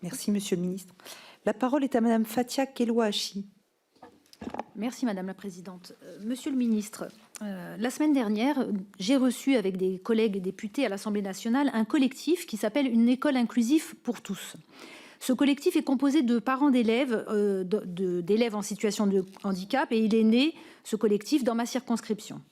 Merci, Monsieur le Ministre. La parole est à Madame Fathia Kelouachi. Merci Madame la Présidente. Monsieur le Ministre, la semaine dernière, j'ai reçu avec des collègues députés à l'Assemblée nationale un collectif qui s'appelle Une école inclusive pour tous. Ce collectif est composé de parents d'élèves, d'élèves en situation de handicap, et il est né, ce collectif, dans ma circonscription.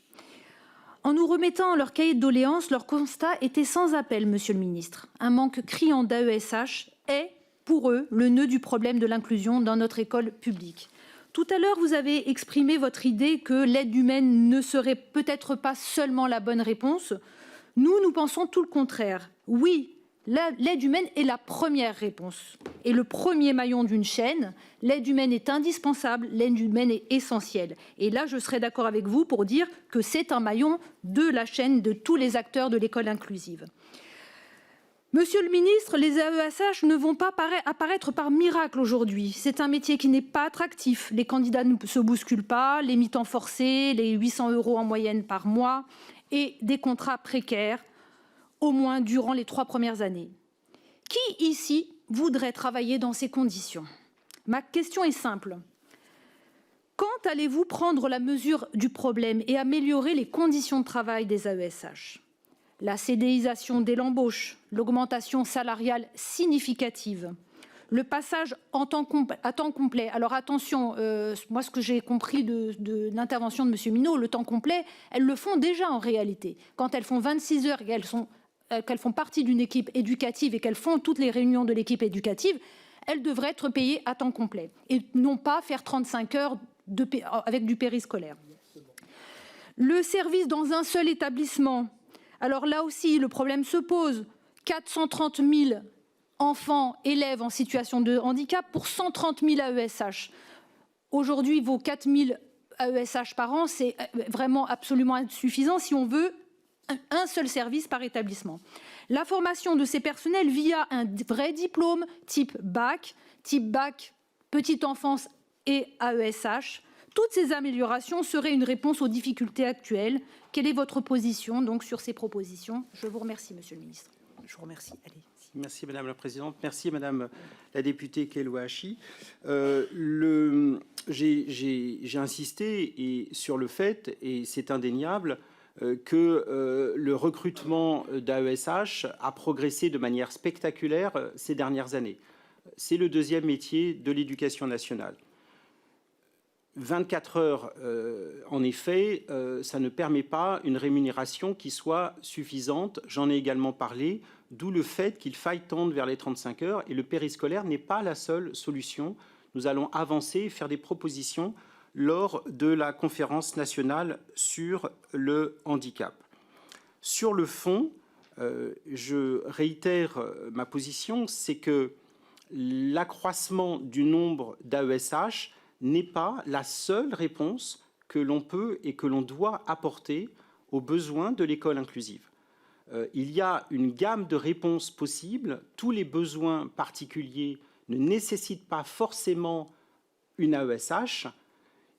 En nous remettant leur cahier de doléances, leur constat était sans appel, Monsieur le Ministre. Un manque criant d'AESH est, pour eux, le nœud du problème de l'inclusion dans notre école publique. Tout à l'heure, vous avez exprimé votre idée que l'aide humaine ne serait peut-être pas seulement la bonne réponse. Nous pensons tout le contraire. Oui, l'aide humaine est la première réponse et le premier maillon d'une chaîne. L'aide humaine est indispensable, l'aide humaine est essentielle. Et là, je serais d'accord avec vous pour dire que c'est un maillon de la chaîne de tous les acteurs de l'école inclusive. Monsieur le ministre, les AESH ne vont pas apparaître par miracle aujourd'hui. C'est un métier qui n'est pas attractif. Les candidats ne se bousculent pas, les mi-temps forcés, les 800 € en moyenne par mois et des contrats précaires, au moins durant les 3 premières années. Qui ici voudrait travailler dans ces conditions? Ma question est simple. Quand allez-vous prendre la mesure du problème et améliorer les conditions de travail des AESH? La CDIsation dès l'embauche, l'augmentation salariale significative, le passage à temps complet. Alors attention, moi ce que j'ai compris de l'intervention de M. Minot, le temps complet, elles le font déjà en réalité. Quand elles font 26 heures et qu'elles font partie d'une équipe éducative et qu'elles font toutes les réunions de l'équipe éducative, elles devraient être payées à temps complet et non pas faire 35 heures avec du périscolaire. Le service dans un seul établissement. Alors là aussi, le problème se pose. 430 000 enfants, élèves en situation de handicap pour 130 000 AESH. Aujourd'hui, vos 4 000 AESH par an, c'est vraiment absolument insuffisant si on veut un seul service par établissement. La formation de ces personnels via un vrai diplôme type bac, petite enfance et AESH. Toutes ces améliorations seraient une réponse aux difficultés actuelles. Quelle est votre position donc sur ces propositions? Je vous remercie, Monsieur le Ministre. Je vous remercie. Allez. Merci Madame la Présidente. Merci Madame la députée Kelouachi. J'ai insisté sur le fait, et c'est indéniable, que le recrutement d'AESH a progressé de manière spectaculaire ces dernières années. C'est le deuxième métier de l'éducation nationale. 24 heures, en effet, ça ne permet pas une rémunération qui soit suffisante. J'en ai également parlé, d'où le fait qu'il faille tendre vers les 35 heures. Et le périscolaire n'est pas la seule solution. Nous allons avancer et faire des propositions lors de la conférence nationale sur le handicap. Sur le fond, je réitère ma position, c'est que l'accroissement du nombre d'AESH n'est pas la seule réponse que l'on peut et que l'on doit apporter aux besoins de l'école inclusive. Il y a une gamme de réponses possibles. Tous les besoins particuliers ne nécessitent pas forcément une AESH.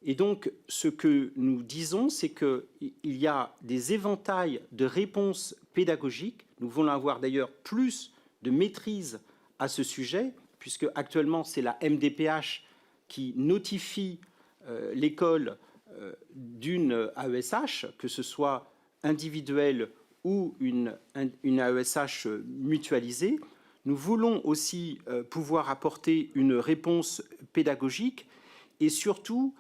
Et donc, ce que nous disons, c'est qu'il y a des éventails de réponses pédagogiques. Nous voulons avoir d'ailleurs plus de maîtrise à ce sujet, puisque actuellement, c'est la MDPH qui notifie l'école d'une AESH, que ce soit individuelle ou une AESH mutualisée. Nous voulons aussi pouvoir apporter une réponse pédagogique et surtout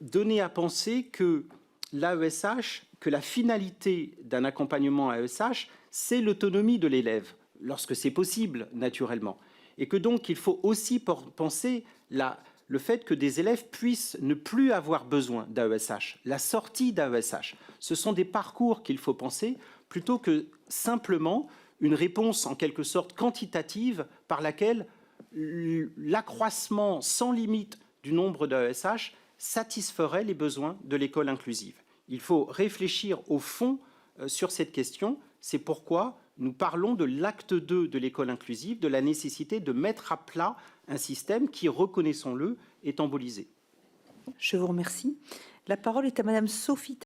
donner à penser que l'AESH, que la finalité d'un accompagnement AESH, c'est l'autonomie de l'élève, lorsque c'est possible, naturellement. Et que donc il faut aussi penser le fait que des élèves puissent ne plus avoir besoin d'AESH, la sortie d'AESH. Ce sont des parcours qu'il faut penser plutôt que simplement une réponse en quelque sorte quantitative par laquelle l'accroissement sans limite du nombre d'AESH satisferait les besoins de l'école inclusive. Il faut réfléchir au fond sur cette question. C'est pourquoi nous parlons de l'acte 2 de l'école inclusive, de la nécessité de mettre à plat un système qui, reconnaissons-le, est embolisé. Je vous remercie. La parole est à Madame Sophie